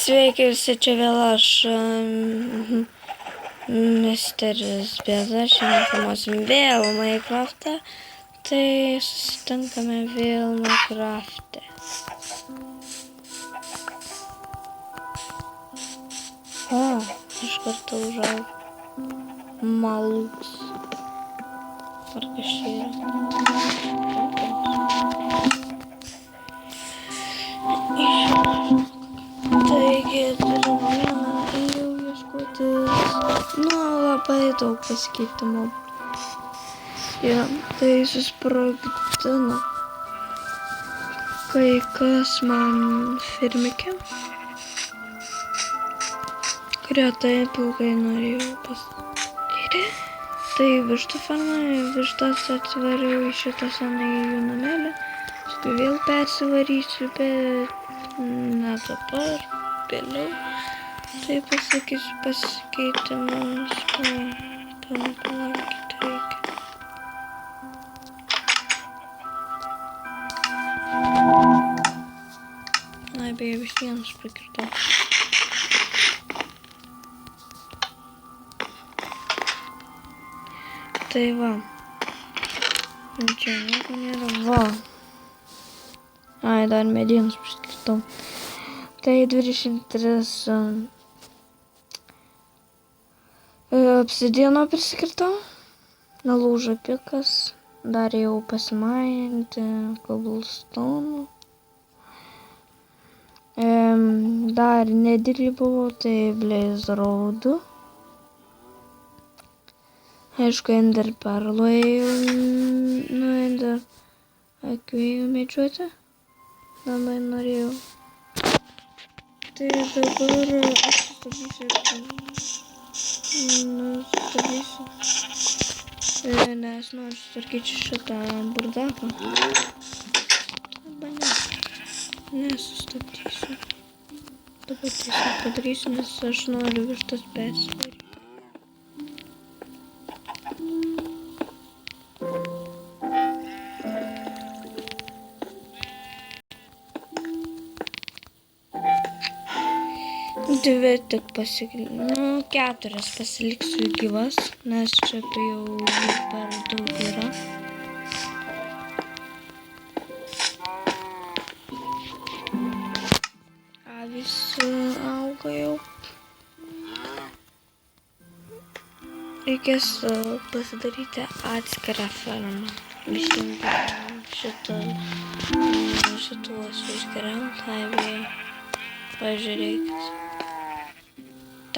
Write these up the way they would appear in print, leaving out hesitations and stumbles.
Sveiki visi, čia vėl aš, Misteris Bėda, šiandien filmuosim vėl Minecraft'ą, tai susitinkame vėl Minecraft'e. O, iš karto užaugau malūks. Ar kas čia yra? Taigi, turiu vieną jau ieškotis, labai daug pasikeitimų. Ja, tai susprogdino kai kas man firmikė, kurią taip ilgai norėjau pasakyti. Tai vištų farma, vištas atsivariau į šitą senąjį jų namelį, paskui vėl persivarysiu, bet ne dabar, vėliau. Tai pasakysiu pasikeitimus, palaukyti reikia. Ai, beje, vis vienas prikirtau. Tai va. Čia nieko nėra. Va. Ai, dar medienos priskirtau. Tai 23 obsidiano priskirtau. Nalūžo pikas. Dar jau pasimainti cobblestone. Dar nedidelį buvo, tai blaze road. Aišku, ender perlo ėjau, ender akių ėjau medžiuoti. Labai norėjau. Tai dabar aš sustabdysiu. Nes noriu sutvarkyti šitą burdaką. Arba ne. Nesustabdysiu. Dabar tiesiog padarysiu, nes aš noriu vištas persivaryti. Dvi tik keturias pasiliksiu gyvas, nes čia jau per daug yra. Avys auga jau. Reikės pasidaryti atskirą fermą. Visiems šituos išgeriau, tai bei pažiūrėkit.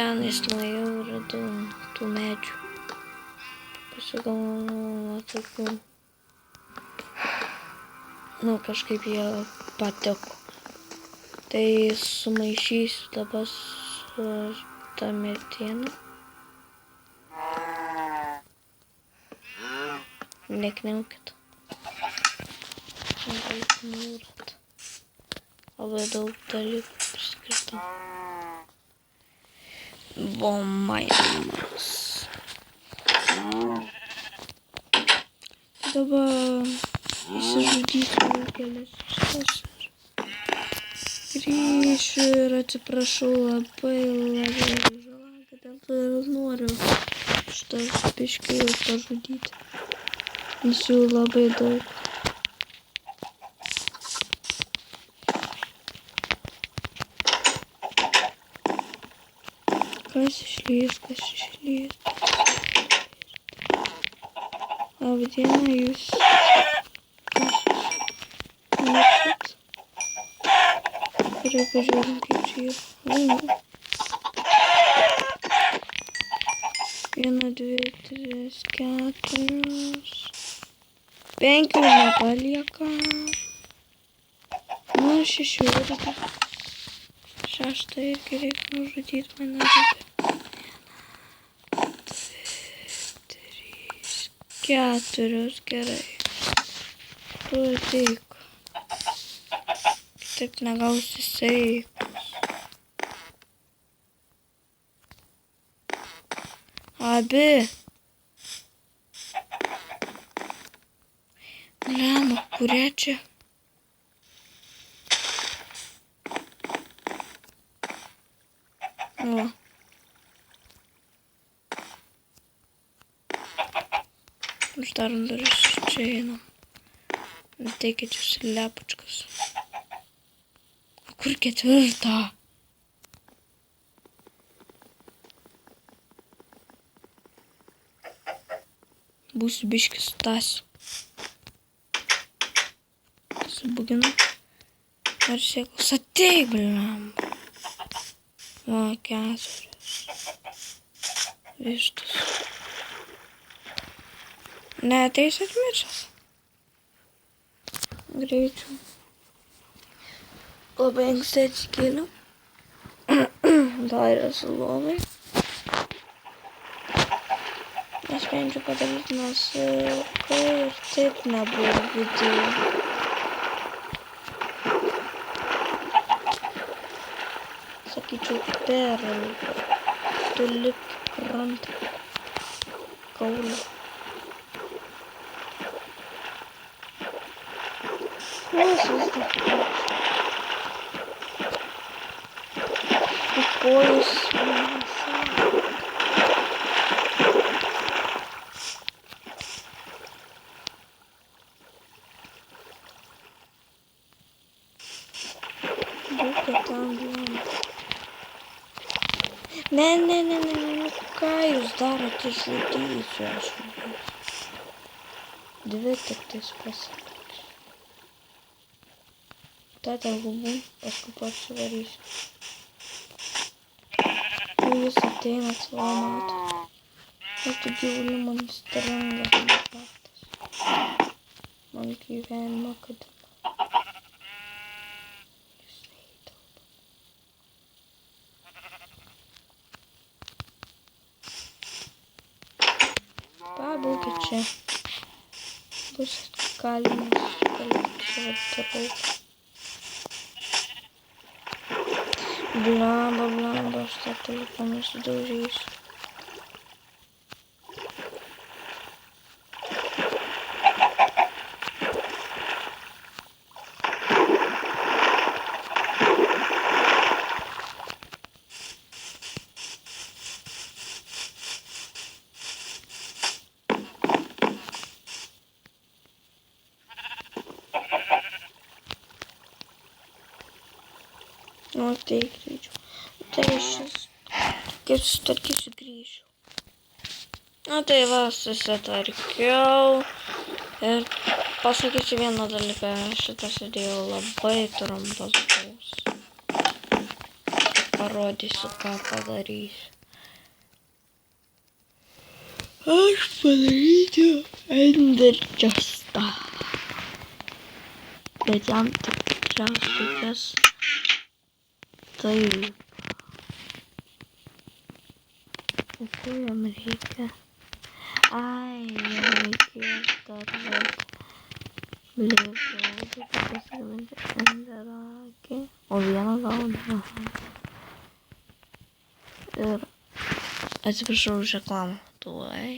Ten nuėjau ir radau tų medžių. Pasigalvojau tokių. Kažkaip jie patiko. Tai sumaišysiu dabar su tą medieną. Nekniaukit. Labai daug dalykų priskirta. Bombavimas. Dabar įsižudysiu kelias šitas. Grįšiu ir atsiprašau labai žalą, kad dėl to ir noriu šitą biškį jau pažudyti. Nes jų labai daug. Kas išlys. Avdiena, jūs miršat. Ir pažiūrėjom, kaip čia yra. 1, 2, 3, 4. 5 nepalieka. 6 irgi. 6 irgi reikia nužudyti mane. 4, gerai. Pavyko. Kitaip negausi seikus. Abi. Lemą, kurie čia? Va. Uždarom duris, čia einam. Ateikit jūs lepučkas. Kur ketvirta? Būsiu biškis Stasiu. Subuginu. Ar sėklos ateik, bliam. O, 4. Vištus. Ne, ateisit miršas. Greičiau. Labai anksti atsikėliau. Dar esu lovai. Nespėjau padaryti nuosilką ir taip nebuvo video. Sakyčiau, per toli krantą kaulį. Kojos vis dar kojos. Ne, ką jūs darote, žudysiu aš. Dvi tik tais pasiliksiu. Tada lubų, paskui parsivarysiu. Jūs ateinat savo matą. Ir tu gyvulių man stringas nepaktas. Man gyvenimo kad... Pabūkit čia. Bus kalimas. Palikti savo trauką. Blamba, aš tą telefoną sudaužysiu. Nu, tai greičiau. Tai šis. Kaip sutvarkysiu grįšiu. Nu, tai va, susitvarkiau. Ir pasakysiu vieną dalyką. Šitas video labai trumpas bus. Parodysiu, ką padarysiu. Aš padarysiu Ender Chestą. Bet jam tikriausiai reikės taip. O ko jam reikia? Ai, jam reikės dar blėdžiauti, pasigaminti enderakį. O vieną gauna. Ir atsiprašau už reklamą. Tuoj.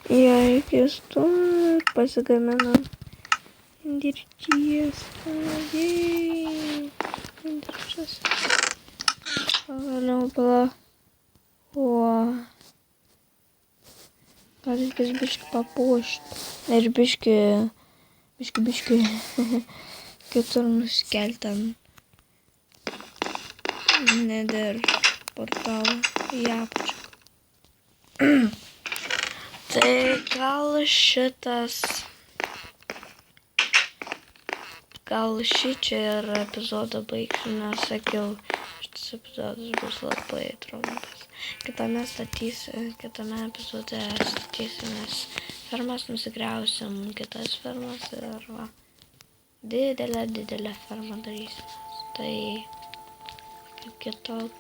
Jie reikės to ir pasigaminam Enderčies. Enderčias. Pagaliau pala. O. Gal reikės biškį papuošti. Ir biškį kitur nuskelti ant Nether portalą į apačią. Tai gal šį čia ir epizodą baigsiu, nes sakiau, šitas epizodas bus labai trumpas. Kitame epizode statysimės fermas, nusigriausim kitas fermas ir va, didelę fermą darysimės. Tai kaip kitok.